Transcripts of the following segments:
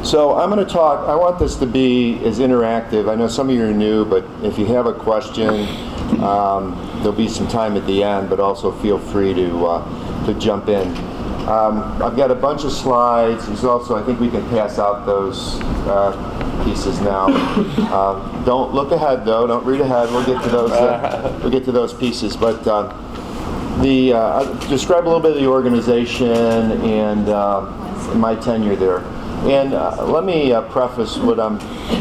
So I'm going to talk, I want this to be as interactive. I know some of you are new, but if you have a question, there'll be some time at the end, but also feel free to jump in. I've got a bunch of slides. There's also, I think we can pass out those pieces now. Don't look ahead though. Don't read ahead. We'll get to those. We'll get to those pieces. But I'll describe a little bit of the organization and my tenure there. And let me preface what I'm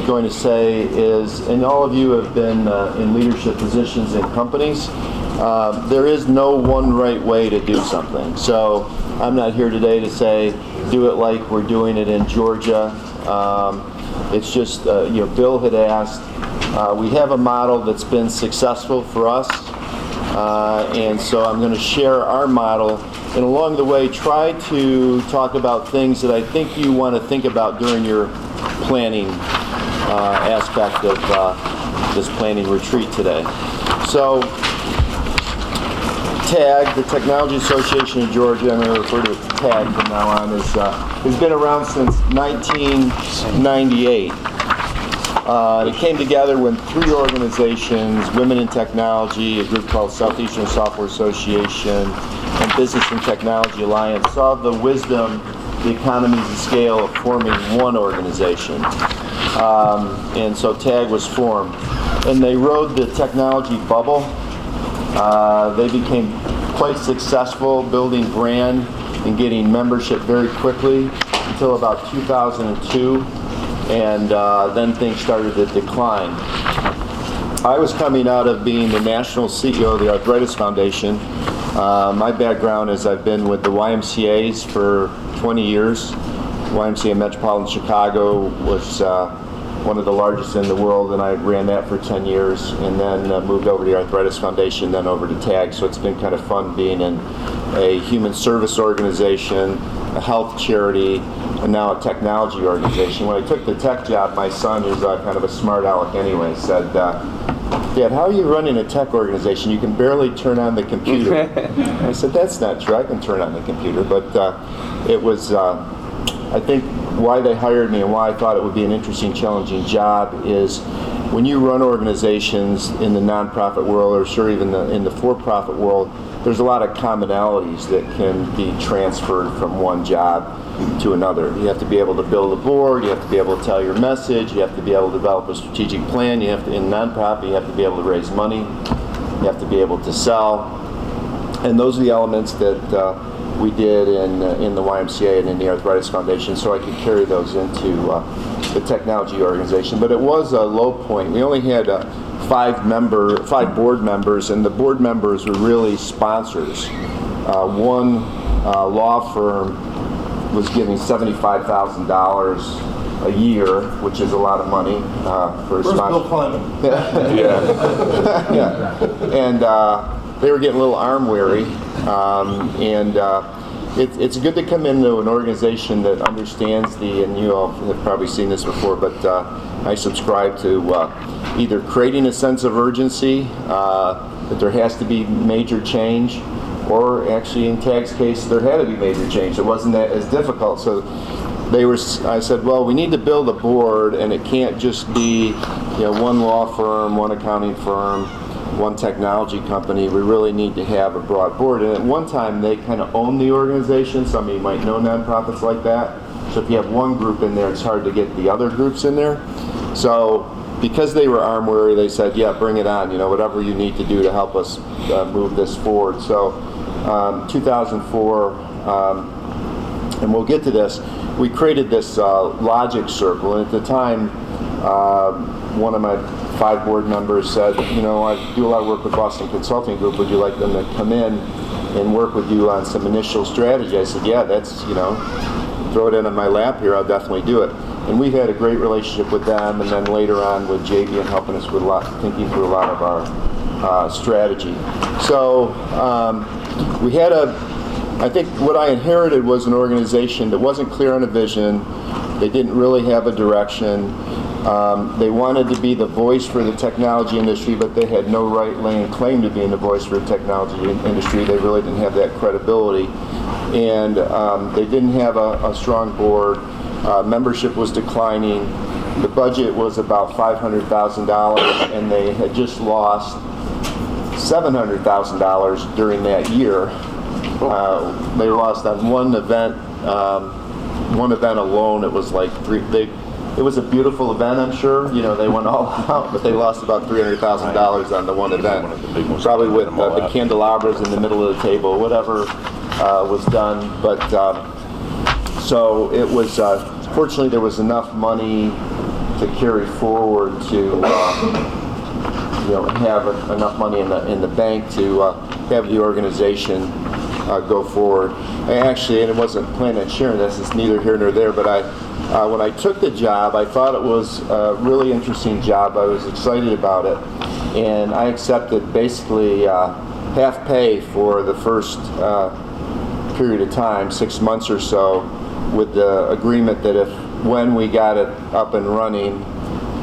going to say is, and all of you have been in leadership positions in companies, there is no one right way to do something. So I'm not here today to say do it like we're doing it in Georgia. It's just, Bill had asked, we have a model that's been successful for us, and so I'm going to share our model, and along the way try to talk about things that I think you want to think about during your planning aspect of this planning retreat today. So TAG, the Technology Association of Georgia, I'm going to refer to it as TAG from now on, has been around since 1998. It came together when 3 organizations, Women in Technology, a group called Southeastern Software Association, and Business and Technology Alliance, saw the wisdom, the economies of scale of forming one organization. And so TAG was formed. And they rode the technology bubble. They became quite successful building brand and getting membership very quickly until about 2002. And then things started to decline. I was coming out of being the national CEO of the Arthritis Foundation. My background is I've been with the YMCA's for 20 years. YMCA Metropolitan Chicago was one of the largest in the world, and I ran that for 10 years, and then moved over to the Arthritis Foundation, then over to TAG. So it's been kind of fun being in a human service organization, a health charity, and now a technology organization. When I took the tech job, my son, who's kind of a smart aleck anyway, said, Dad, how are you running a tech organization? You can barely turn on the computer. I said, that's not true. I can turn on the computer. But it was, I think, why they hired me and why I thought it would be an interesting, challenging job is when you run organizations in the nonprofit world, or sure even in the for-profit world, there's a lot of commonalities that can be transferred from one job to another. You have to be able to build a board, you have to be able to tell your message, you have to be able to develop a strategic plan, you have to, in nonprofit, you have to be able to raise money, you have to be able to sell. And those are the elements that we did in the YMCA and in the Arthritis Foundation, so I could carry those into the technology organization. But it was a low point. We only had 5 board members, and the board members were really sponsors. One law firm was giving $75,000 a year, which is a lot of money for a sponsor. Bill Clinton? Yeah. And they were getting a little arm weary. It's good to come into an organization that understands and you all have probably seen this before, but I subscribe to either creating a sense of urgency, that there has to be major change, or actually in TAG's case, there had to be major change. It wasn't that as difficult. So I said, well, we need to build a board, and it can't just be one law firm, one accounting firm, one technology company. We really need to have a broad board. And at one time, they kind of owned the organization. Some of you might know nonprofits like that. So if you have one group in there, it's hard to get the other groups in there. So because they were arm weary, they said, yeah, bring it on, whatever you need to do to help us move this forward. So 2004, and we'll get to this, we created this logic circle. And at the time, one of my 5 board members said, I do a lot of work with Boston Consulting Group. Would you like them to come in and work with you on some initial strategy? I said, yeah, that's, throw it in on my lap here, I'll definitely do it. And we've had a great relationship with them, and then later on with JB and helping us with thinking through a lot of our strategy. So we had I think what I inherited was an organization that wasn't clear on a vision. They didn't really have a direction. They wanted to be the voice for the technology industry, but they had no right laying claim to being the voice for the technology industry. They really didn't have that credibility. And they didn't have a strong board. Membership was declining. The budget was about $500,000, and they had just lost $700,000 during that year. They lost on one event alone. It was like it was a beautiful event, I'm sure. You know, they went all out, but they lost about $300,000 on the one event. Probably with the candelabras in the middle of the table, whatever was done. But so it was. Fortunately, there was enough money to carry forward to have enough money in the bank to have the organization go forward. And it wasn't planning on sharing this. It's neither here nor there. But when I took the job, I thought it was a really interesting job. I was excited about it, and I accepted basically half pay for the first period of time, 6 months or so, with the agreement that when we got it up and running,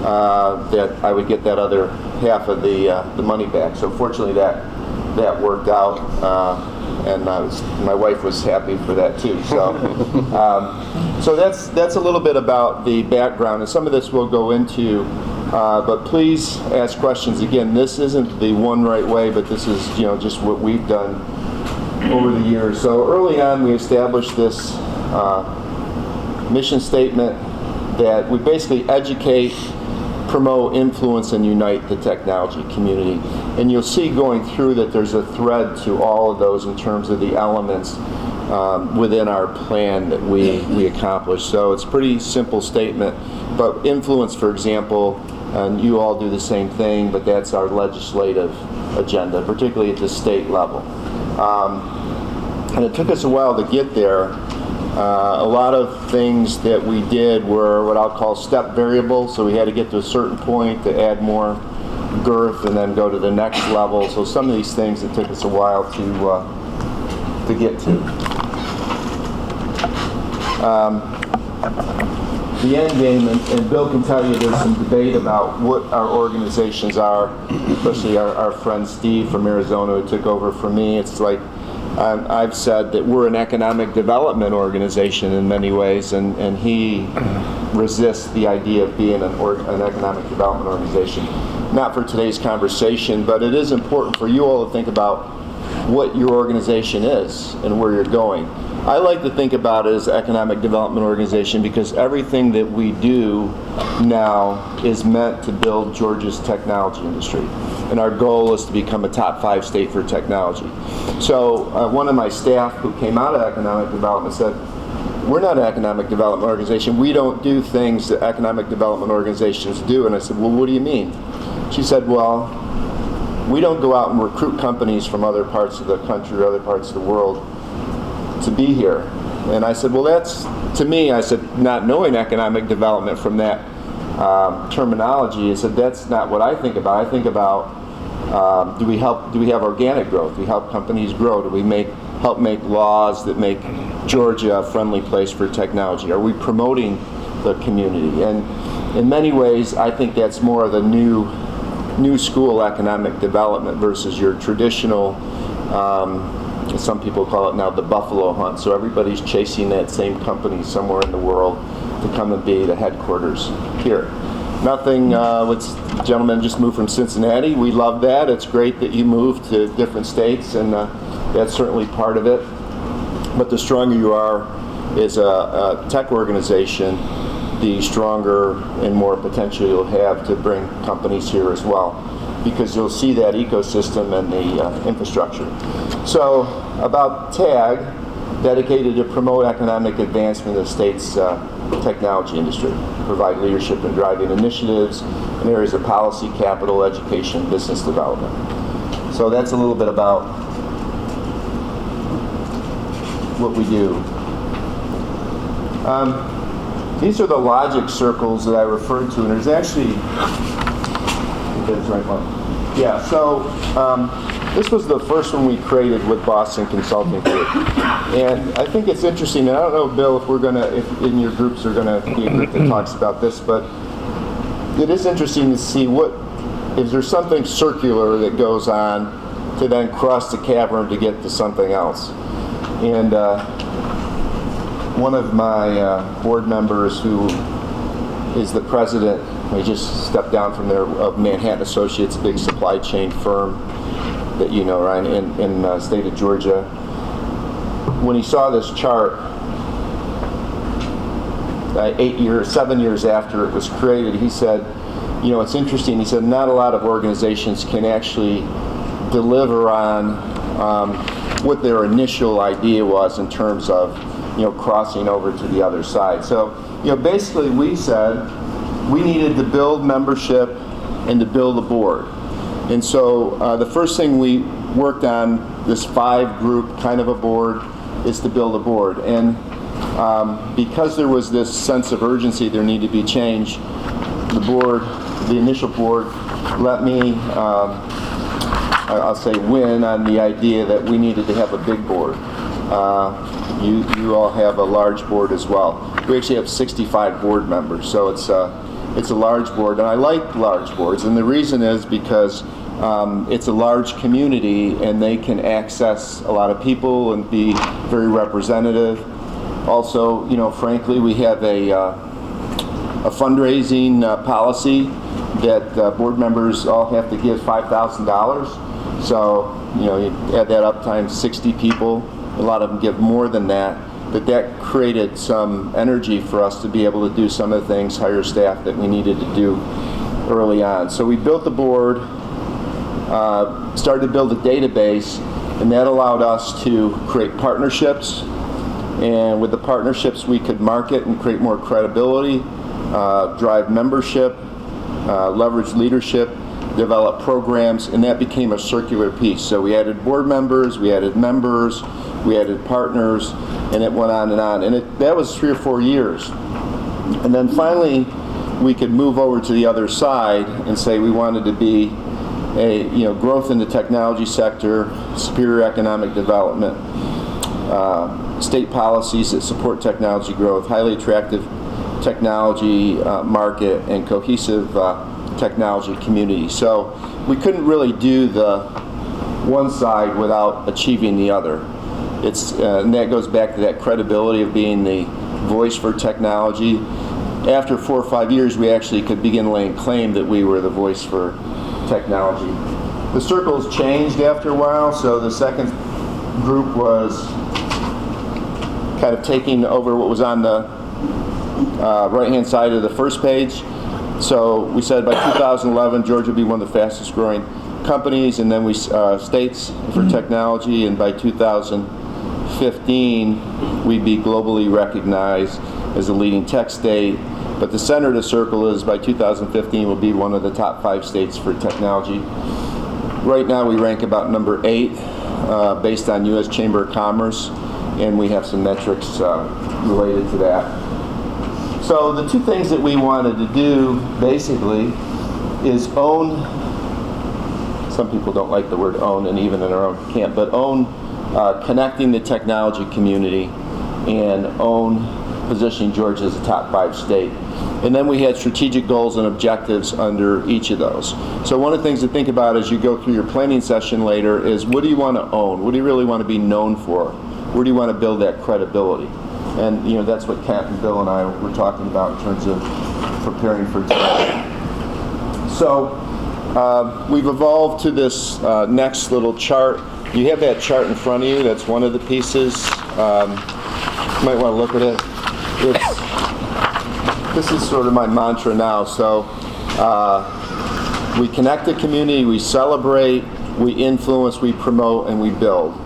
that I would get that other half of the money back. So fortunately, that worked out, and my wife was happy for that too. So, so that's a little bit about the background, and some of this we'll go into. But please ask questions. Again, this isn't the one right way, but this is just what we've done over the years. So early on, we established this mission statement that we basically educate, promote, influence, and unite the technology community. And you'll see going through that there's a thread to all of those in terms of the elements within our plan that we accomplish. So it's a pretty simple statement. But influence, for example, and you all do the same thing, but that's our legislative agenda, particularly at the state level. And it took us a while to get there. A lot of things that we did were what I'll call step variables, so we had to get to a certain point to add more girth and then go to the next level. So some of these things it took us a while to get to. The end game, and Bill can tell you there's some debate about what our organizations are, especially our friend Steve from Arizona who took over from me. It's like I've said that we're an economic development organization in many ways, and he resists the idea of being an economic development organization. Not for today's conversation, but it is important for you all to think about what your organization is and where you're going. I like to think about it as an economic development organization because everything that we do now is meant to build Georgia's technology industry. And our goal is to become a top 5 state for technology. So one of my staff who came out of economic development said, we're not an economic development organization. We don't do things that economic development organizations do. And I said, well, what do you mean? She said, well, we don't go out and recruit companies from other parts of the country or other parts of the world to be here. And I said, well, that's, to me, I said, not knowing economic development from that terminology, I said, that's not what I think about. I think about, do we have organic growth? Do we help companies grow? Do we help make laws that make Georgia a friendly place for technology? Are we promoting the community? And in many ways, I think that's more of the new school economic development versus your traditional, some people call it now the buffalo hunt. So everybody's chasing that same company somewhere in the world to come and be the headquarters here. Nothing, gentlemen just moved from Cincinnati. We love that. It's great that you moved to different states, and that's certainly part of it. But the stronger you are as a tech organization, the stronger and more potential you'll have to bring companies here as well, because you'll see that ecosystem and the infrastructure. So about TAG, dedicated to promote economic advancement of the state's technology industry, provide leadership in driving initiatives in areas of policy, capital, education, business development. So that's a little bit about what we do. These are the logic circles that I referred to, and there's actually, that's right one. Yeah, so this was the first one we created with Boston Consulting Group. And I think it's interesting, and I don't know, Bill, if in your groups are gonna be a group that talks about this, but it is interesting to see is there something circular that goes on to then cross the cavern to get to something else. And one of my board members who is the president, he just stepped down from there, of Manhattan Associates, a big supply chain firm that you know, Ryan, in the state of Georgia. When he saw this chart, 7 years after it was created, he said, you know, it's interesting. He said, not a lot of organizations can actually deliver on what their initial idea was in terms of, you know, crossing over to the other side. So, you know, basically we said we needed to build membership and to build a board. And so the first thing we worked on, this 5-group kind of a board, is to build a board. And because there was this sense of urgency, there needed to be change, the initial board let me, I'll say, win on the idea that we needed to have a big board. You all have a large board as well. We actually have 65 board members, so it's a large board, and I like large boards, and the reason is because it's a large community and they can access a lot of people and be very representative. Also, you know, frankly, we have a fundraising policy that board members all have to give $5,000. So, you know, you add that up times 60 people, a lot of them give more than that. But that created some energy for us to be able to do some of the things, hire staff that we needed to do early on. So we built the board, started to build a database, and that allowed us to create partnerships. And with the partnerships, we could market and create more credibility, drive membership, leverage leadership, develop programs, and that became a circular piece. So we added board members, we added members, we added partners, and it went on and on. And that was 3 or 4 years. And then finally, we could move over to the other side and say we wanted to be a, you know, growth in the technology sector, superior economic development, state policies that support technology growth, highly attractive technology market, and cohesive technology community. So we couldn't really do the one side without achieving the other. And that goes back to that credibility of being the voice for technology. After 4 or 5 years, we actually could begin laying claim that we were the voice for technology. The circles changed after a while, so the second group was kind of taking over what was on the right-hand side of the first page. So we said by 2011, Georgia would be one of the fastest growing companies, and then we states for technology, and by 2015, we'd be globally recognized as a leading tech state. But the center of the circle is by 2015 we'll be one of the top 5 states for technology. Right now we rank about number 8 based on U.S. Chamber of Commerce, and we have some metrics related to that. So the 2 things that we wanted to do basically is own, some people don't like the word own, and even in our own camp, but own connecting the technology community and own positioning Georgia as a top 5 state. And then we had strategic goals and objectives under each of those. So one of the things to think about as you go through your planning session later is, what do you want to own? What do you really want to be known for? Where do you want to build that credibility? And you know, that's what Kat and Bill and I were talking about in terms of preparing for today. So we've evolved to this next little chart. You have that chart in front of you. That's one of the pieces. You might want to look at it. This is sort of my mantra now. So we connect the community, we celebrate, we influence, we promote, and we build.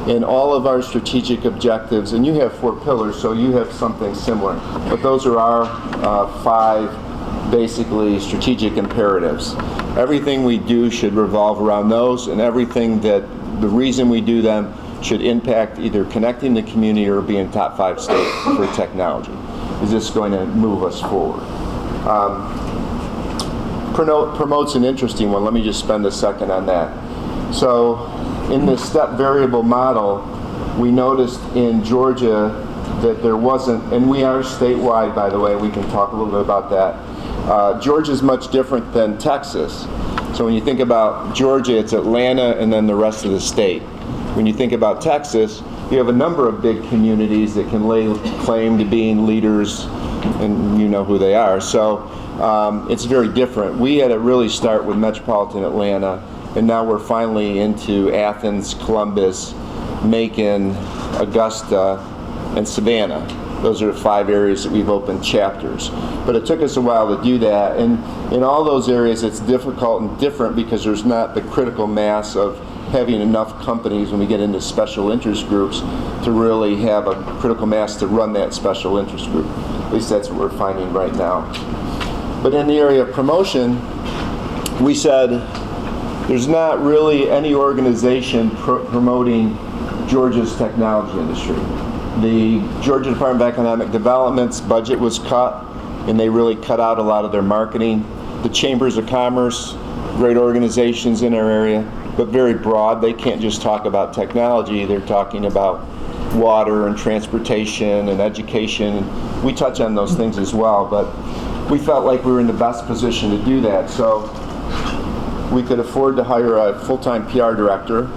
In all of our strategic objectives, and you have 4 pillars, so you have something similar, but those are our 5 basically strategic imperatives. Everything we do should revolve around those, and everything that the reason we do them should impact either connecting the community or being top 5 state for technology. Is this going to move us forward? Promote's an interesting one. Let me just spend a second on that. So in the step variable model, we noticed in Georgia that there wasn't, and we are statewide, by the way, we can talk a little bit about that. Georgia's much different than Texas. So when you think about Georgia, it's Atlanta and then the rest of the state. When you think about Texas, you have a number of big communities that can lay claim to being leaders, and you know who they are. So it's very different. We had to really start with metropolitan Atlanta, and now we're finally into Athens, Columbus, Macon, Augusta, and Savannah. Those are the 5 areas that we've opened chapters. But it took us a while to do that, and in all those areas it's difficult and different because there's not the critical mass of having enough companies when we get into special interest groups to really have a critical mass to run that special interest group. At least that's what we're finding right now. But in the area of promotion, we said there's not really any organization promoting Georgia's technology industry. The Georgia Department of Economic Development's budget was cut, and they really cut out a lot of their marketing. The Chambers of Commerce, great organizations in our area, but very broad. They can't just talk about technology. They're talking about water and transportation and education. We touch on those things as well, but we felt like we were in the best position to do that. So we could afford to hire a full-time PR director,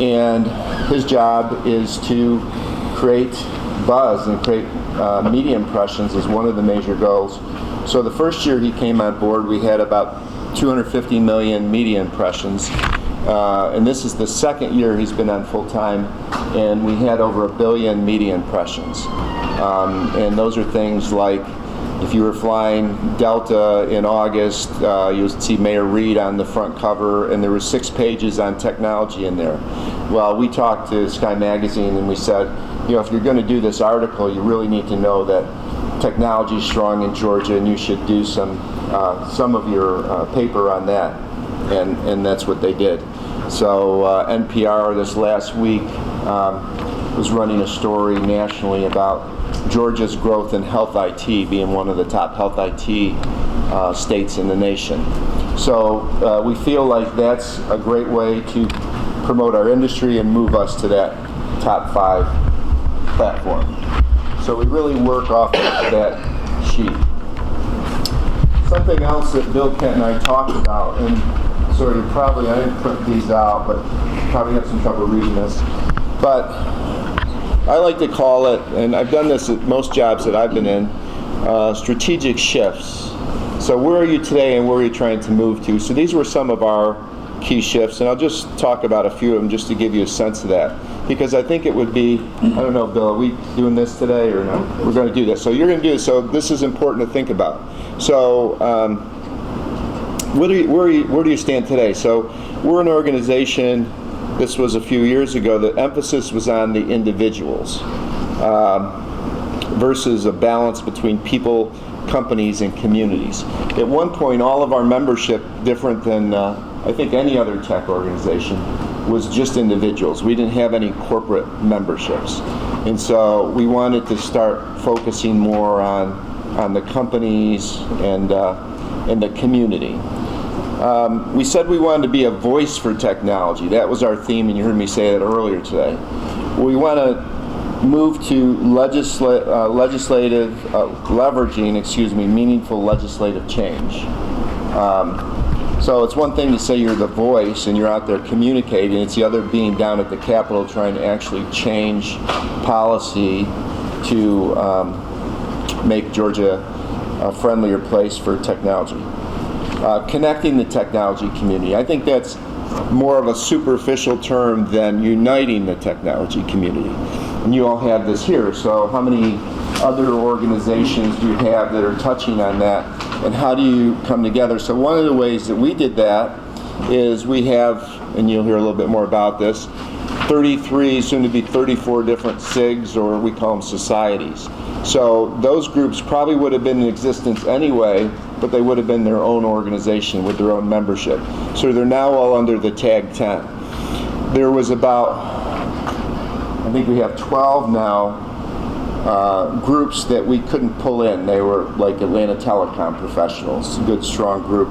and his job is to create buzz and create media impressions is one of the major goals. So the first year he came on board, we had about 250 million media impressions. And this is the second year he's been on full-time, and we had over 1 billion media impressions. And those are things like, if you were flying Delta in August, you'll see Mayor Reed on the front cover, and there were 6 pages on technology in there. Well, we talked to Sky Magazine and we said, you know, if you're going to do this article, you really need to know that technology is strong in Georgia, and you should do some of your paper on that. And that's what they did. So NPR this last week was running a story nationally about Georgia's growth in health IT, being one of the top health IT states in the nation. So we feel like that's a great way to promote our industry and move us to that top 5 platform. So we really work off of that sheet. Something else that Bill Kent and I talked about, and sorry, I didn't print these out, but probably have some trouble reading this. But I like to call it, and I've done this at most jobs that I've been in, strategic shifts. So where are you today and where are you trying to move to? So these were some of our key shifts, and I'll just talk about a few of them just to give you a sense of that. Because I think it would be, I don't know, Bill, are we doing this today or no? We're going to do this. So you're going to do this. So this is important to think about. So where do you stand today? So we're an organization, this was a few years ago, the emphasis was on the individuals versus a balance between people, companies, and communities. At one point, all of our membership, different than I think any other tech organization, was just individuals. We didn't have any corporate memberships. And so we wanted to start focusing more on the companies and the community. We said we wanted to be a voice for technology. That was our theme, and you heard me say that earlier today. We want to move to leveraging meaningful legislative change. So it's one thing to say you're the voice and you're out there communicating. It's the other being down at the Capitol trying to actually change policy to make Georgia a friendlier place for technology. Connecting the technology community. I think that's more of a superficial term than uniting the technology community. And you all have this here, so how many other organizations do you have that are touching on that, and how do you come together? So one of the ways that we did that is we have, and you'll hear a little bit more about this, 33, soon to be 34 different SIGs, or we call them societies. So those groups probably would have been in existence anyway, but they would have been their own organization with their own membership. So they're now all under the tag 10. There was about, I think we have 12 now, groups that we couldn't pull in. They were like Atlanta Telecom professionals, a good, strong group.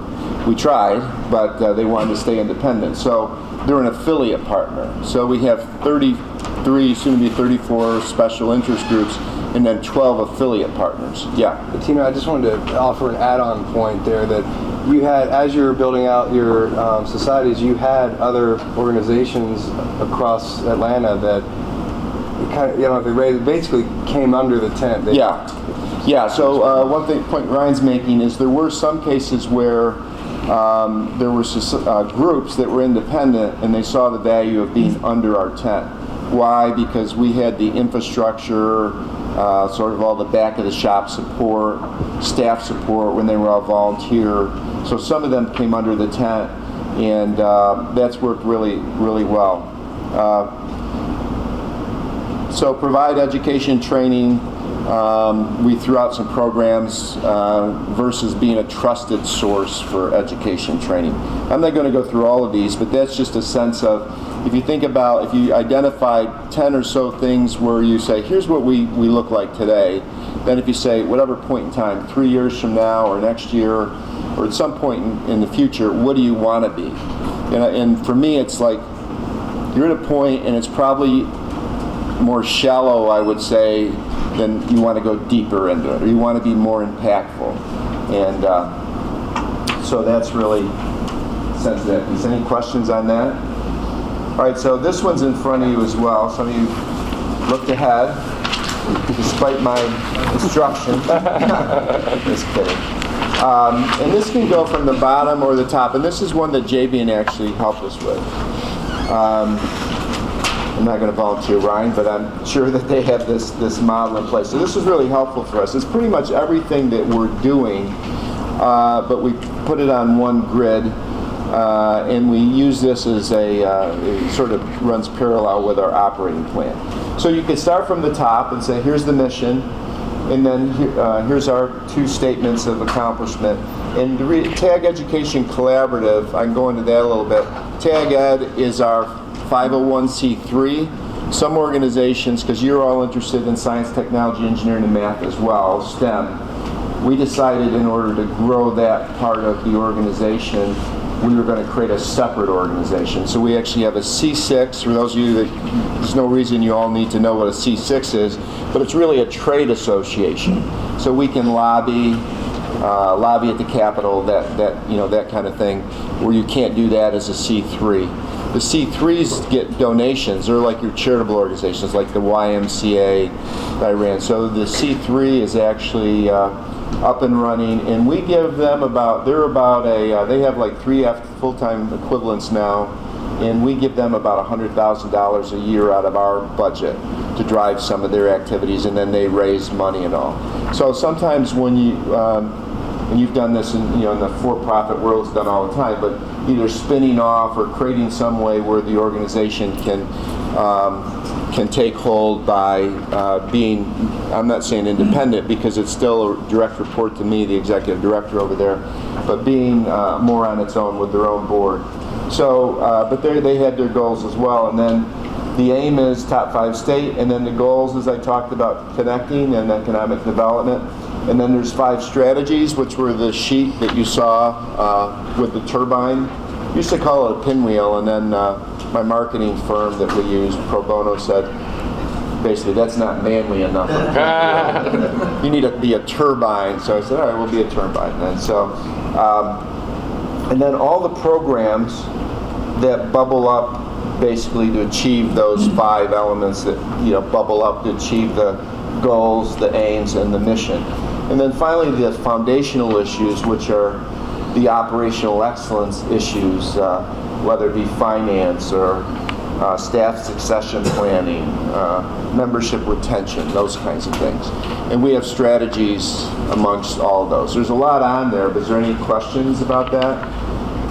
We tried, but they wanted to stay independent. So they're an affiliate partner. So we have 33, soon to be 34 special interest groups, and then 12 affiliate partners. Yeah. Tina, I just wanted to offer an add-on point there that you had, as you were building out your societies, you had other organizations across Atlanta that kind of, they raised, basically came under the tent. Yeah. So one point Ryan's making is there were some cases where there were groups that were independent and they saw the value of being under our tent. Why? Because we had the infrastructure, sort of all the back of the shop support, staff support when they were all volunteer. So some of them came under the tent, and that's worked really, really well. So provide education training. We threw out some programs versus being a trusted source for education training. I'm not going to go through all of these, but that's just a sense of, if you think about, if you identify 10 or so things where you say, here's what we look like today, then if you say, whatever point in time, 3 years from now or next year, or at some point in the future, what do you want to be? And for me, it's like, you're at a point, and it's probably more shallow, I would say, then you want to go deeper into it, or you want to be more impactful. And so that's really sense of that piece. Any questions on that? All right, so this one's in front of you as well. Some of you looked ahead, despite my instruction. Just kidding. And this can go from the bottom or the top, and this is one that JBN actually helped us with. I'm not going to volunteer Ryan, but I'm sure that they have this model in place. So this is really helpful for us. It's pretty much everything that we're doing, but we put it on one grid, and we use this as it sort of runs parallel with our operating plan. So you can start from the top and say, here's the mission, and then here's our 2 statements of accomplishment. And the TAG Education Collaborative, I can go into that a little bit. TAG Ed is our 501c3. Some organizations, because you're all interested in science, technology, engineering, and math as well, STEM, we decided in order to grow that part of the organization, we were going to create a separate organization. So we actually have a C6. For those of you that, there's no reason you all need to know what a C6 is, but it's really a trade association. So we can lobby at the Capitol, that kind of thing, where you can't do that as a C3. The C3s get donations. They're like your charitable organizations, like the YMCA that I ran. So the C3 is actually up and running, and we give them they have like 3 full-time equivalents now, and we give them about $100,000 a year out of our budget to drive some of their activities, and then they raise money and all. So sometimes when you and you've done this in the for-profit world, it's done all the time, but either spinning off or creating some way where the organization can take hold by being, I'm not saying independent because it's still a direct report to me, the executive director over there, but being more on its own with their own board. So, but they had their goals as well, and then the aim is top 5 state, and then the goals, as I talked about, connecting and economic development. And then there's 5 strategies, which were the sheet that you saw with the turbine. We used to call it a pinwheel, and then my marketing firm that we used, Pro Bono, said, basically, that's not manly enough. You need to be a turbine. So I said, all right, we'll be a turbine then. So, and then all the programs that bubble up basically to achieve those 5 elements that bubble up to achieve the goals, the aims, and the mission. And then finally the foundational issues, which are the operational excellence issues, whether it be finance or staff succession planning, membership retention, those kinds of things. And we have strategies amongst all of those. There's a lot on there, but is there any questions about that?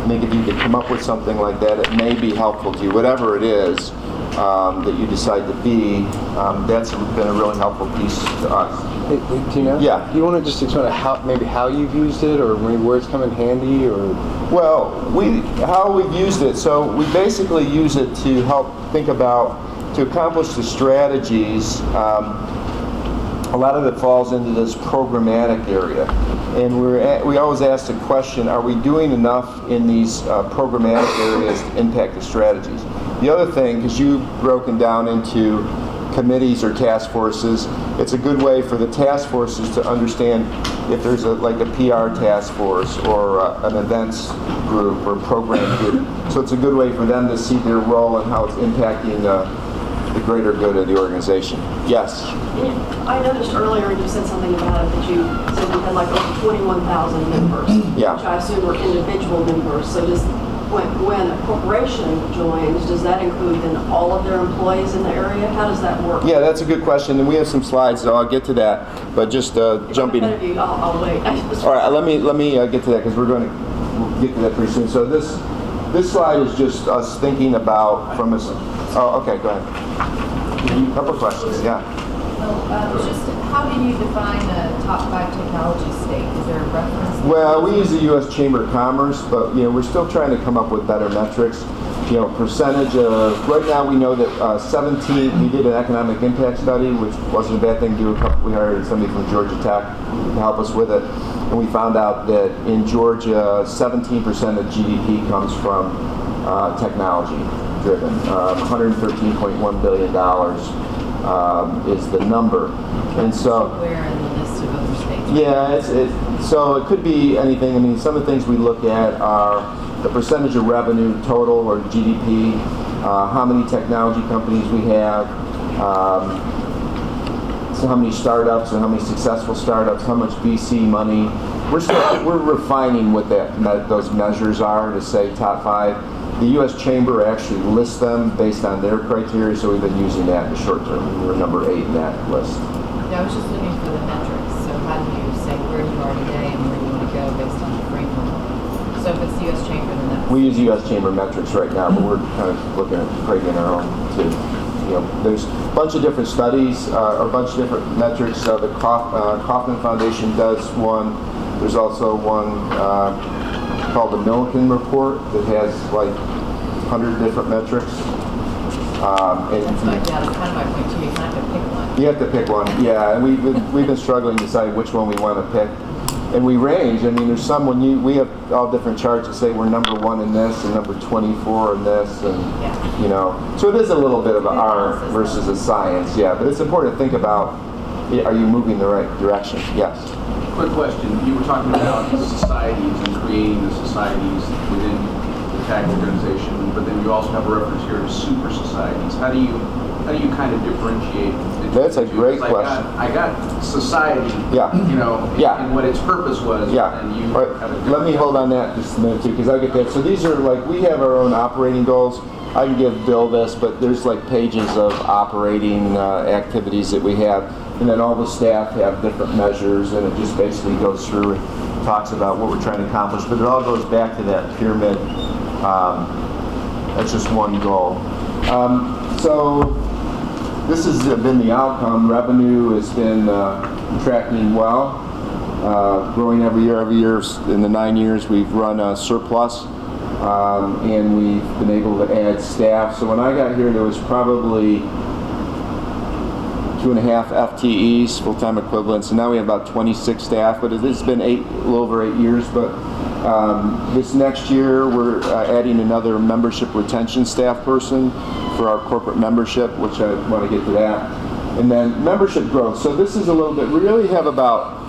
I think if you could come up with something like that, it may be helpful to you. Whatever it is that you decide to be, that's been a really helpful piece to us. Hey, Tina? Yeah. You want to just explain how you've used it, or maybe where it's come in handy, or? Well, how we've used it. So we basically use it to help think about, to accomplish the strategies. A lot of it falls into this programmatic area, and we always ask the question: are we doing enough in these programmatic areas to impact the strategies? The other thing, because you've broken down into committees or task forces, it's a good way for the task forces to understand if there's like a PR task force or an events group or program group. So it's a good way for them to see their role and how it's impacting the greater good of the organization. Yes? I noticed earlier you said something about it, that you said you had like over 21,000 members, Yeah. which I assume were individual members. So just when a corporation joins, does that include then all of their employees in the area? How does that work? Yeah, that's a good question, and we have some slides, so I'll get to that. But just jumping. I'll wait. All right, let me get to that because we're going to get to that pretty soon. So this slide is just us thinking about from a. Oh, okay, go ahead. A couple of questions, yeah. Just how do you define a top 5 technology state? Is there a reference? Well, we use the U.S. Chamber of Commerce, but we're still trying to come up with better metrics. Percentage of, right now we know that 17, we did an economic impact study, which wasn't a bad thing to do. We hired somebody from Georgia Tech to help us with it. And we found out that in Georgia, 17% of GDP comes from technology driven. $113.1 billion is the number. And so, where in the list of other states? yeah, so it could be anything. I mean, some of the things we look at are the percentage of revenue total or GDP, how many technology companies we have, so how many startups or how many successful startups, how much VC money. We're refining what those measures are to say top 5. The U.S. Chamber actually lists them based on their criteria, so we've been using that in the short term. We're number 8 in that list. Yeah, I was just looking for the metrics. So how do you say where you are today and where you want to go based on the framework? So if it's the U.S. Chamber, then that's... We use U.S. Chamber metrics right now, but we're kind of looking at creating our own too. There's a bunch of different studies, or a bunch of different metrics. The Kauffman Foundation does one. There's also one called the Milliken Report that has like 100 different metrics. That's my kind of my point too. You kind of have to pick one. You have to pick one, yeah. And we've been struggling to decide which one we want to pick. And we range. I mean, there's some we have all different charts that say we're number 1 in this and number 24 in this, and so it is a little bit of an art versus a science, yeah. But it's important to think about: are you moving the right direction? Yes. Quick question. You were talking about societies and creating the societies within the tag organization, but then you also have a reference here to super societies. How do you kind of differentiate? That's a great question. I got society, and what its purpose was. Yeah. And you Let me hold on that just a minute too, because I'll get that. So these are we have our own operating goals. I can give Bill this, but there's pages of operating activities that we have, and then all the staff have different measures, and it just basically goes through and talks about what we're trying to accomplish. But it all goes back to that pyramid. That's just one goal. So this has been the outcome. Revenue has been tracking well, growing every year. Every year in the 9 years we've run a surplus, and we've been able to add staff. So when I got here, there was probably 2.5 FTEs, full-time equivalents, and now we have about 26 staff. But it's been a little over 8 years. But this next year, we're adding another membership retention staff person for our corporate membership, which I want to get to that. And then membership growth. So this is a little bit, we really have about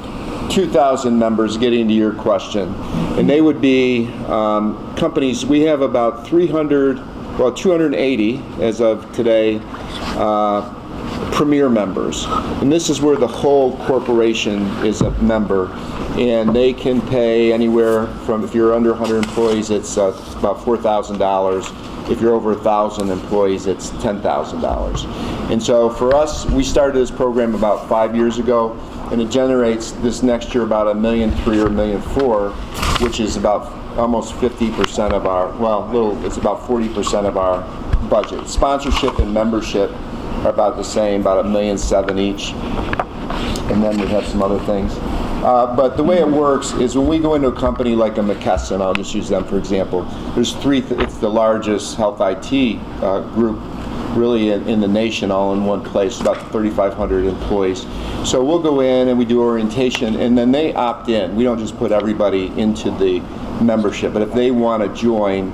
2,000 members, getting to your question. And they would be companies, we have about 280 as of today, premier members. And this is where the whole corporation is a member. And they can pay anywhere from, if you're under 100 employees, it's about $4,000. If you're over 1,000 employees, it's $10,000. And so for us, we started this program about 5 years ago, and it generates this next year about $1.3 million or $1.4 million, which is about almost 50% of our, it's about 40% of our budget. Sponsorship and membership are about the same, about $1.7 million each, and then we have some other things. But the way it works is when we go into a company like a McKesson, I'll just use them for example, there's it's the largest health IT group really in the nation, all in one place, about 3,500 employees. So we'll go in and we do orientation, and then they opt in. We don't just put everybody into the membership, but if they want to join,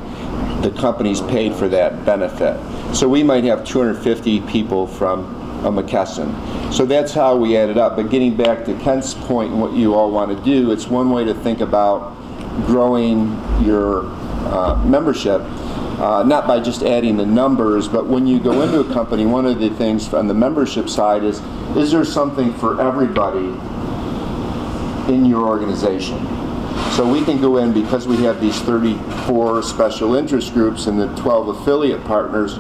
the company's paid for that benefit. So we might have 250 people from a McKesson. So that's how we add it up. But getting back to Kent's point and what you all want to do, it's one way to think about growing your membership. not by just adding the numbers, but when you go into a company, one of the things on the membership side is there something for everybody in your organization? So we can go in, because we have these 34 special interest groups and the 12 affiliate partners,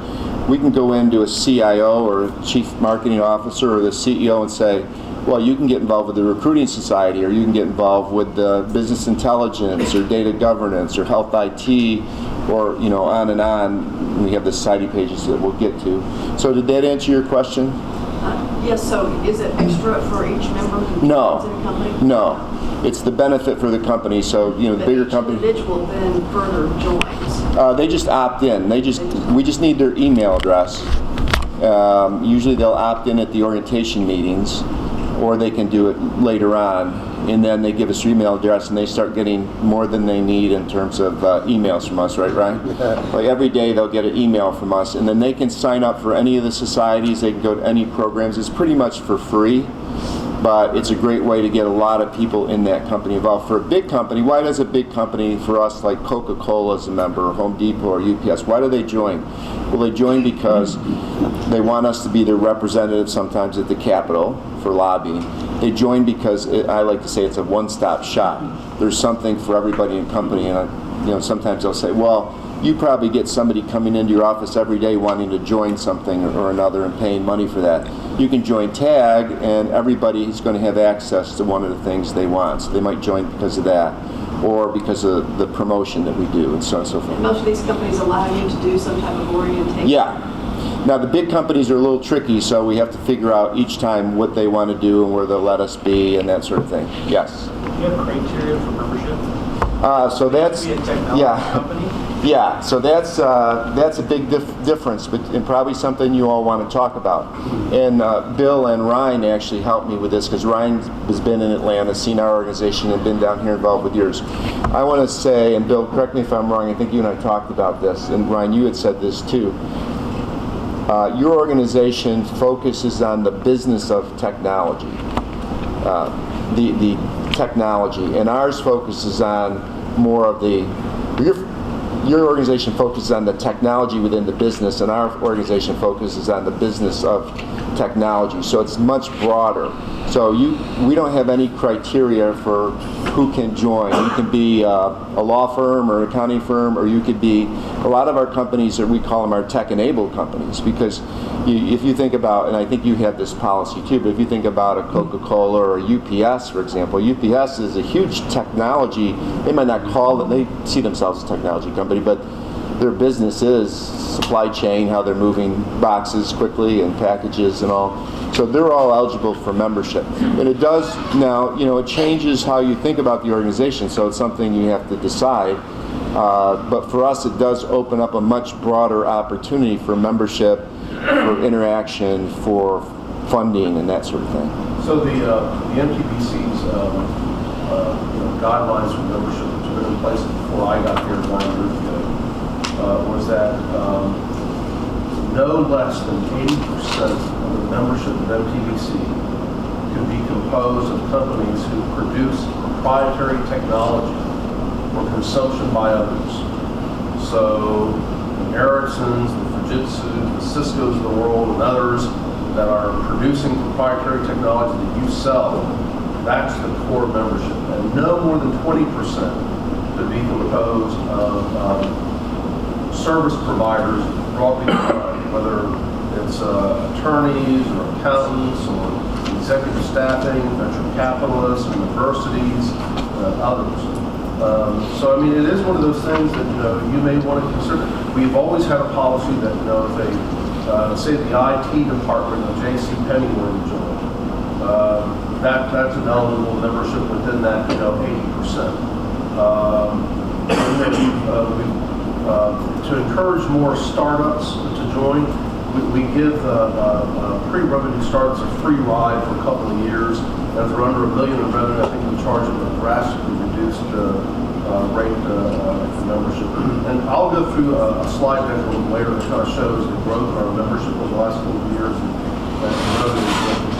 we can go into a CIO or a chief marketing officer or the CEO and say, well, you can get involved with the recruiting society, or you can get involved with the business intelligence or data governance or health IT, or on and on. We have the society pages that we'll get to. So did that answer your question? Yes, so is it extra for each member who joins in a company? No. It's the benefit for the company. So the But bigger each company, individual then further joins. they just opt in. We just need their email address. Usually they'll opt in at the orientation meetings, or they can do it later on, and then they give us their email address and they start getting more than they need in terms of emails from us, right, Ryan? Like every day they'll get an email from us, and then they can sign up for any of the societies, they can go to any programs. It's pretty much for free, but it's a great way to get a lot of people in that company involved. For a big company, why does a big company, for us like Coca-Cola is a member, or Home Depot or UPS, why do they join? Well, they join because they want us to be their representative sometimes at the Capitol for lobbying. They join because I like to say it's a one-stop shop. There's something for everybody in company, and sometimes they'll say, well, you probably get somebody coming into your office every day wanting to join something or another and paying money for that. You can join TAG, and everybody is going to have access to one of the things they want. So they might join because of that, or because of the promotion that we do, and so on and so forth. Most of these companies allow you to do some type of orientation. Yeah. Now the big companies are a little tricky, so we have to figure out each time what they want to do and where they'll let us be and that sort of thing. Yes? Do you have criteria for membership? So that's, Be a technology company? Yeah, so that's a big difference, and probably something you all want to talk about. And Bill and Ryan actually helped me with this, because Ryan has been in Atlanta, seen our organization, and been down here involved with yours. I want to say, and Bill, correct me if I'm wrong, I think you and I talked about this, and Ryan, you had said this too. Your organization focuses on the business of technology, the technology, and ours focuses on more of the, your organization focuses on the technology within the business, and our organization focuses on the business of technology. So it's much broader. So we don't have any criteria for who can join. You can be a law firm or an accounting firm, or you could be, a lot of our companies, we call them our tech-enabled companies, because if you think about, and I think you have this policy too, but if you think about a Coca-Cola or a UPS, for example, UPS is a huge technology, they might not call it, they see themselves as a technology company, but their business is supply chain, how they're moving boxes quickly and packages and all. So they're all eligible for membership. And it does now, it changes how you think about the organization, so it's something you have to decide. But for us, it does open up a much broader opportunity for membership, for interaction, for funding, and that sort of thing. So the MTBC's guidelines for membership, which have been in place before I got here 9 years ago, was that no less than 80% of the membership of MTBC could be composed of companies who produce proprietary technology for consumption by others. So the Ericssons, the Fujitsus, the Ciscos of the world, and others that are producing proprietary technology that you sell, that's the core membership. And no more than 20% could be composed of service providers broadly defined, whether it's attorneys or accountants or executive staffing, venture capitalists, universities, others. So I mean, it is one of those things that you may want to consider. We've always had a policy that if a say the IT department of J.C. Penney were to join, that's an eligible membership within that 80%. And then to encourage more startups to join, we give pre-revenue startups a free ride for a couple of years. And if they're under $1 million in revenue, I think we charge them a drastically reduced rate for membership. And I'll go through a slide deck a little later that kind of shows the growth of our membership over the last couple of years.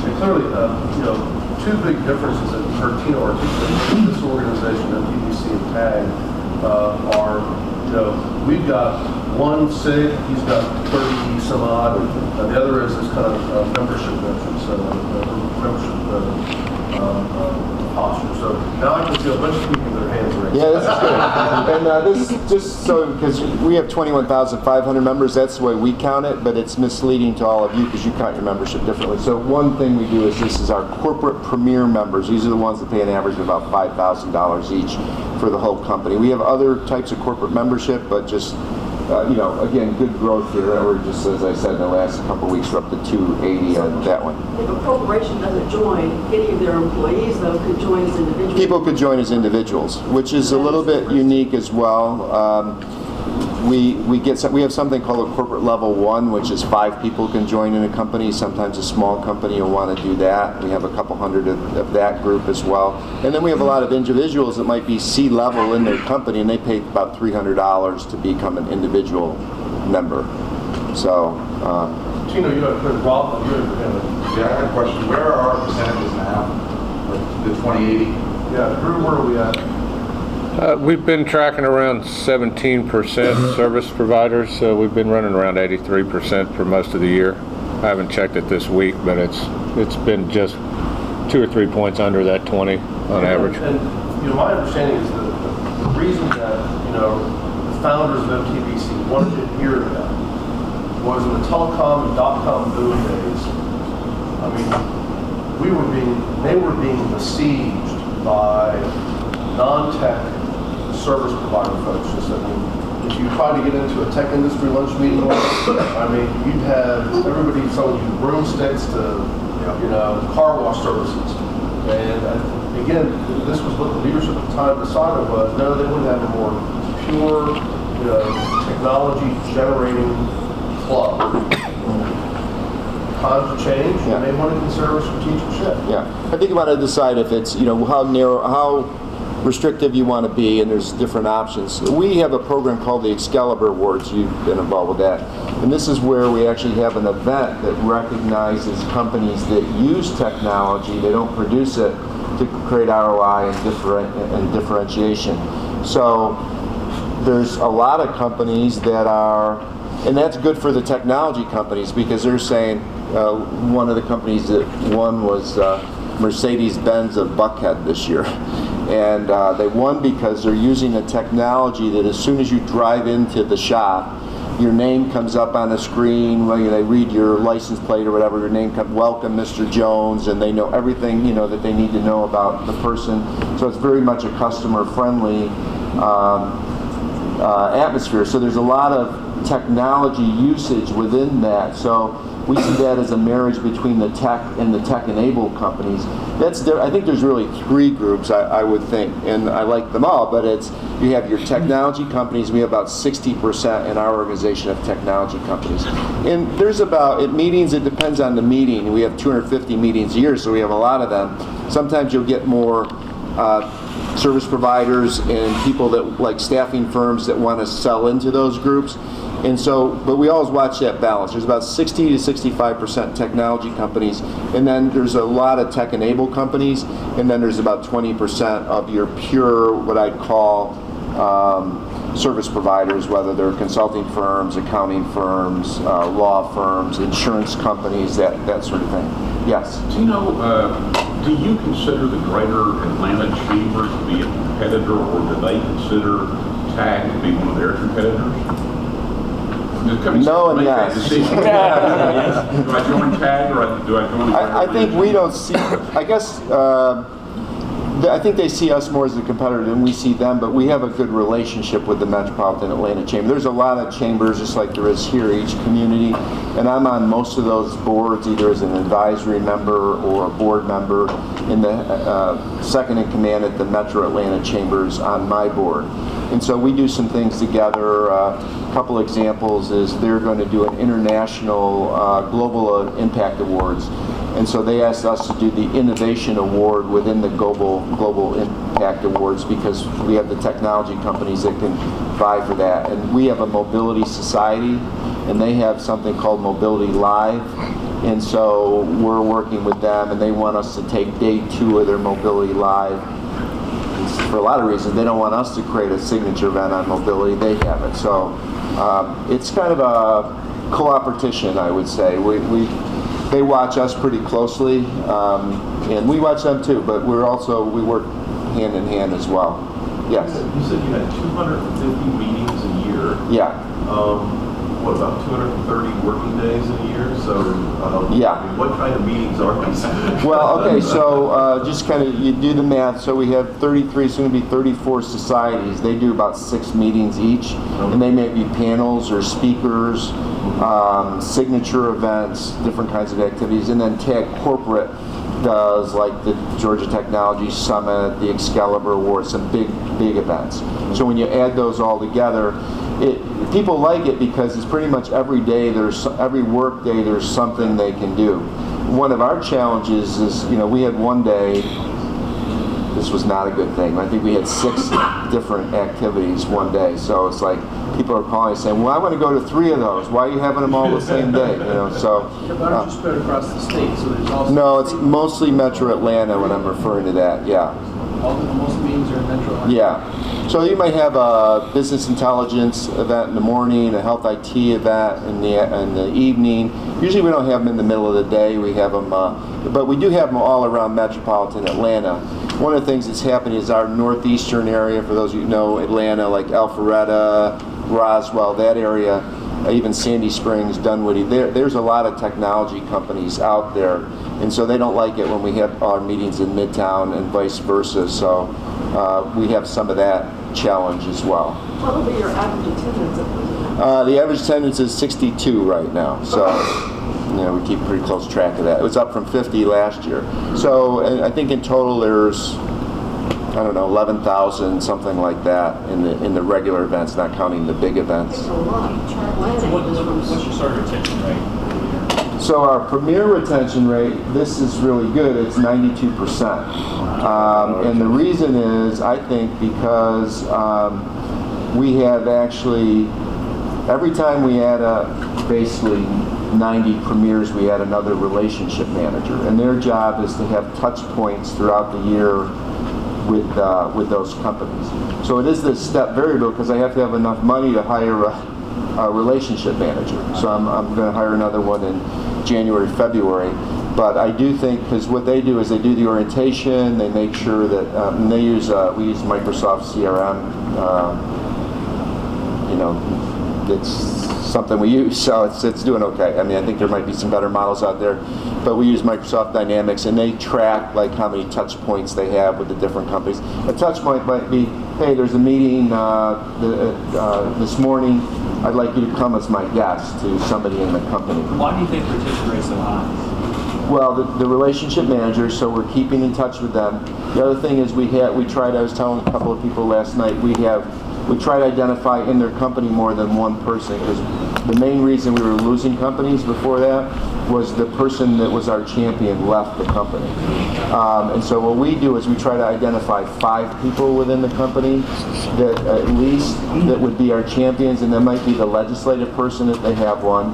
And clearly, two big differences that Tino articulated in this organization, MTBC and TAG, are You know, we've got one SIG, he's got 30 some odd, and the other is this kind of membership metrics, membership posture. So now I can see a bunch of people with their hands raised. Yeah, this is good. And this is just so, because we have 21,500 members, that's the way we count it, but it's misleading to all of you because you count your membership differently. So one thing we do is this is our corporate premier members. These are the ones that pay an average of about $5,000 each for the whole company. We have other types of corporate membership, but just you know, again, good growth here. We're just, as I said, in the last couple of weeks, we're up to 280 on that one. If a corporation doesn't join, any of their employees, though, could join as individuals. People could join as individuals, which is a little bit unique as well. We have something called a corporate level 1, which is 5 people can join in a company. Sometimes a small company will want to do that. We have a couple hundred of that group as well. And then we have a lot of individuals that might be C-level in their company, and they pay about $300 to become an individual member. So, Tino, you have a problem. Yeah, I have a question. Where are our percentages now? Like the 2080? Yeah, Drew, where are we at? We've been tracking around 17% service providers, so we've been running around 83% for most of the year. I haven't checked it this week, but it's been just 2 or 3 points under that 20 on average. And you know, my understanding is that the reason that, you know, the founders of MTBC wanted to hear that was in the telecom and dot-com boom days. I mean, they were being besieged by non-tech service provider folks. Just, I mean, if you try to get into a tech industry lunch meeting, I mean, you'd have everybody selling you broomsticks to, you know, car wash services. And again, this was what the leadership at the time decided was, no, they would have a more pure, you know, technology generating club. Times have changed, and they want to consider a strategic shift. yeah, I think you want to decide if it's, you know, how narrow, how restrictive you want to be, and there's different options. We have a program called the Excalibur Awards. You've been involved with that. And this is where we actually have an event that recognizes companies that use technology, they don't produce it, to create ROI and differentiation. So there's a lot of companies that are, and that's good for the technology companies because they're saying, one of the companies that won was Mercedes-Benz of Buckhead this year. And they won because they're using a technology that as soon as you drive into the shop, your name comes up on the screen, they read your license plate or whatever, your name comes, welcome Mr. Jones, and they know everything, you know, that they need to know about the person. So it's very much a customer-friendly atmosphere. So there's a lot of technology usage within that. So we see that as a marriage between the tech and the tech-enabled companies. I think there's really 3 groups, I would think, and I like them all, but you have your technology companies. We have about 60% in our organization of technology companies. And there's about, at meetings, it depends on the meeting. We have 250 meetings a year, so we have a lot of them. Sometimes you'll get more service providers and people that, like staffing firms that want to sell into those groups. And so, but we always watch that balance. There's about 60 to 65% technology companies, and then there's a lot of tech-enabled companies, and then there's about 20% of your pure, what I'd call, service providers, whether they're consulting firms, accounting firms, law firms, insurance companies, that sort of thing. Yes? Tino, do you consider the Greater Atlanta Chamber to be a competitor, or do they consider TAG to be one of their competitors? No and yes. Do I join TAG or do I join the I think we don't see, I guess, I think they see us more as a competitor than we see them, but we have a good relationship with the Metropolitan Atlanta Chamber. There's a lot of chambers, just like there is here, each community, and I'm on most of those boards, either as an advisory member or a board member. In the second in command at the Metro Atlanta Chambers on my board. And so we do some things together. A couple examples is they're going to do an international global impact awards. And so they asked us to do the innovation award within the global impact awards because we have the technology companies that can vie for that. And we have a mobility society, and they have something called Mobility Live. And so we're working with them, and they want us to take day 2 of their Mobility Live. And for a lot of reasons. They don't want us to create a signature event on mobility. They have it. So it's kind of a co-opetition, I would say. They watch us pretty closely, and we watch them too, but we work hand in hand as well. Yes. You said you had 250 meetings a year. Yeah. What, about 230 working days in a year? So, yeah. I mean, what kind of meetings are these? Well, okay, so just kind of, you do the math. So we have 33, soon to be 34 societies. They do about 6 meetings each, and they may be panels or speakers, signature events, different kinds of activities, and then TAG Corporate does like the Georgia Technology Summit, the Excalibur Awards, some big events. So when you add those all together, people like it because it's pretty much every day, every work day there's something they can do. One of our challenges is, we had one day, this was not a good thing. I think we had 6 different activities one day. So it's like people are calling and saying, well, I want to go to 3 of those. Why are you having them all the same day? So Why don't you spread across the state so there's also... No, it's mostly Metro Atlanta when I'm referring to that, yeah. Most meetings are in Metro Atlanta. Yeah. So you might have a business intelligence event in the morning, a health IT event in the evening. Usually we don't have them in the middle of the day. We have them, but we do have them all around metropolitan Atlanta. One of the things that's happening is our northeastern area, for those of you who know Atlanta, like Alpharetta, Roswell, that area, even Sandy Springs, Dunwoody, there's a lot of technology companies out there, and so they don't like it when we have our meetings in Midtown and vice versa. So we have some of that challenge as well. What will be your average attendance at those events? The average attendance is 62 right now, so we keep pretty close track of that. It was up from 50 last year. So I think in total there's, I don't know, 11,000, something like that in the regular events, not counting the big events. It's a lot. What's your sort of retention rate? So our premier retention rate, this is really good, it's 92%. And the reason is, I think, because we have actually, every time we add basically 90 premiers, we add another relationship manager. And their job is to have touch points throughout the year with those companies. So it is this step variable because I have to have enough money to hire a relationship manager. So I'm going to hire another one in January, February. But I do think, because what they do is they do the orientation, they make sure that, and we use Microsoft CRM, it's something we use, so it's doing okay. I mean, I think there might be some better models out there, but we use Microsoft Dynamics, and they track like how many touch points they have with the different companies. A touch point might be, hey, there's a meeting this morning. I'd like you to come as my guest to somebody in the company. Why do you think retention rate's so high? Well, the relationship managers, so we're keeping in touch with them. The other thing is I was telling a couple of people last night, we try to identify in their company more than one person, because the main reason we were losing companies before that was the person that was our champion left the company. And so what we do is we try to identify 5 people within the company that at least that would be our champions, and that might be the legislative person if they have one.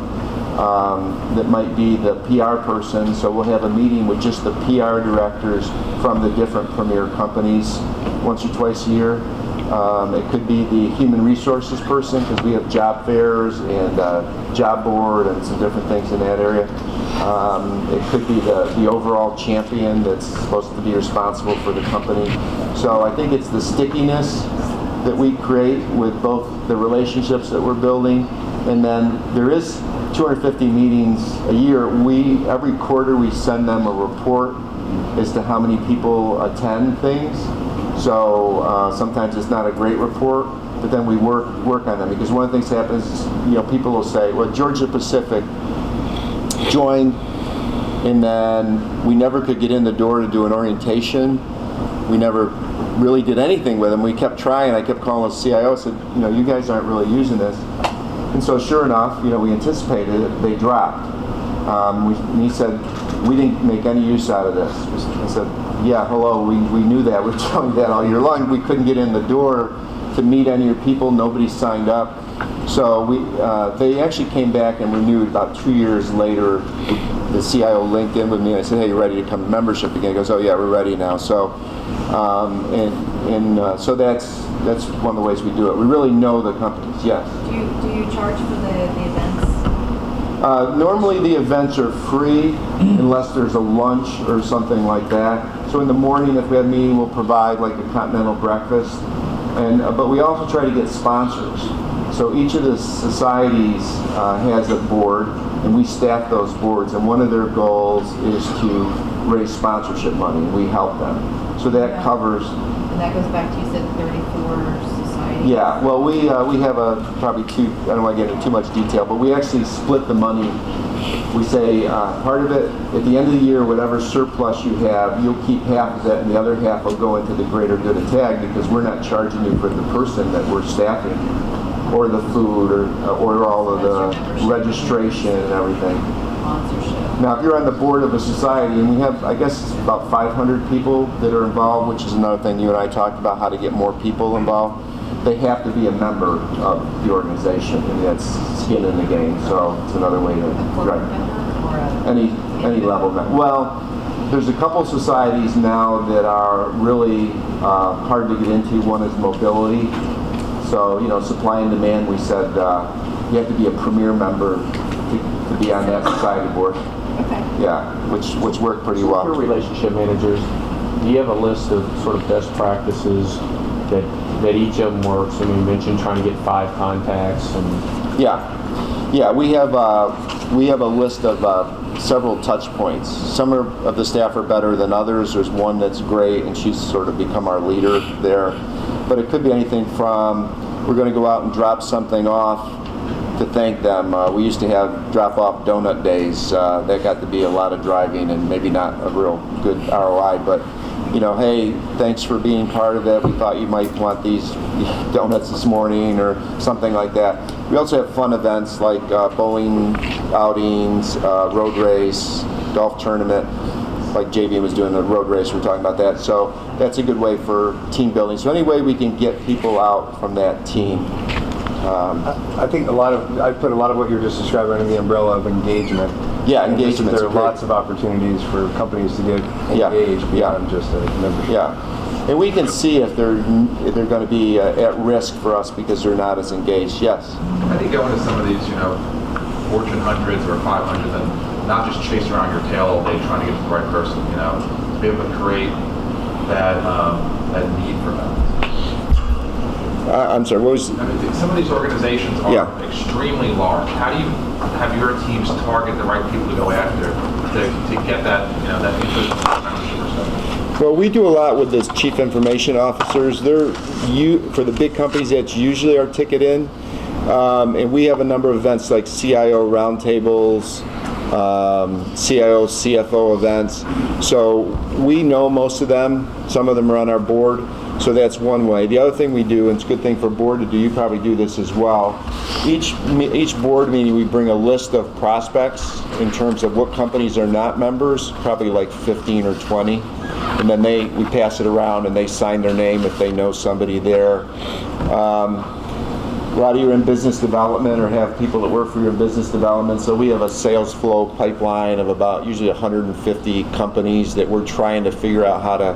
That might be the PR person, so we'll have a meeting with just the PR directors from the different premier companies once or twice a year. It could be the human resources person, because we have job fairs and job board and some different things in that area. It could be the overall champion that's supposed to be responsible for the company. So I think it's the stickiness that we create with both the relationships that we're building, and then there is 250 meetings a year. Every quarter we send them a report as to how many people attend things. So sometimes it's not a great report, but then we work on them, because one of the things that happens is, people will say, well, Georgia Pacific joined, and then we never could get in the door to do an orientation. We never really did anything with them. We kept trying. I kept calling the CIO, said, you guys aren't really using this. And so sure enough, we anticipated it, they dropped. He said, we didn't make any use out of this. I said, yeah, hello, we knew that. We were telling you that all year long. We couldn't get in the door to meet any of your people. Nobody signed up. So they actually came back and renewed about 2 years later. The CIO linked in with me, and I said, hey, you ready to come to membership again? He goes, oh yeah, we're ready now. So, And so that's one of the ways we do it. We really know the companies, yes. Do you charge for the events? Normally the events are free unless there's a lunch or something like that. So in the morning, if we have a meeting, we'll provide like a continental breakfast. And but we also try to get sponsors. So each of the societies has a board, and we staff those boards. And one of their goals is to raise sponsorship money. We help them. So that covers. And that goes back to, you said 34 societies? Yeah, well, we have probably two, I don't want to get into too much detail, but we actually split the money. We say part of it, at the end of the year, whatever surplus you have, you'll keep half of it, and the other half will go into the greater good of TAG, because we're not charging you for the person that we're staffing, or the food, or all of the registration and everything. Sponsorship. Now, if you're on the board of a society, and we have, I guess, about 500 people that are involved, which is another thing you and I talked about, how to get more people involved. They have to be a member of the organization, and that's skin in the game. So it's another way to any level. Well, there's a couple societies now that are really hard to get into. One is mobility. So supply and demand. We said you have to be a premier member to be on that society board. Okay. Yeah, which worked pretty well. Your relationship managers, do you have a list of sort of best practices that each of them works? I mean, you mentioned trying to get 5 contacts and. Yeah, we have a list of several touch points. Some of the staff are better than others. There's one that's great, and she's sort of become our leader there. But it could be anything from, we're going to go out and drop something off to thank them. We used to have drop-off donut days. That got to be a lot of driving and maybe not a real good ROI, but hey, thanks for being part of it. We thought you might want these donuts this morning or something like that. We also have fun events like bowling outings, road race, golf tournament. Like JV was doing the road race, we were talking about that. So that's a good way for team building. So any way we can get people out from that team. I think I put a lot of what you're just describing under the umbrella of engagement. Yeah, engagement. There are lots of opportunities for companies to get engaged beyond just a membership. Yeah, and we can see if they're going to be at risk for us because they're not as engaged. Yes. How do you go into some of these, Fortune 100s or 500s and not just chase around your tail all day trying to get to the right person, to be able to create that need for them? I'm sorry, what was... I mean, some of these organizations are extremely large. How do you have your teams target the right people to go after to get that, that interest in membership or something? Well, we do a lot with the chief information officers. For the big companies, that's usually our ticket in. And we have a number of events like CIO roundtables, CIO, CFO events. So we know most of them. Some of them are on our board. So that's one way. The other thing we do, and it's a good thing for a board to do, you probably do this as well, each board meeting we bring a list of prospects in terms of what companies are not members, probably like 15 or 20, and then we pass it around and they sign their name if they know somebody there. A lot of you are in business development or have people that work for you in business development, so we have a sales flow pipeline of about usually 150 companies that we're trying to figure out how to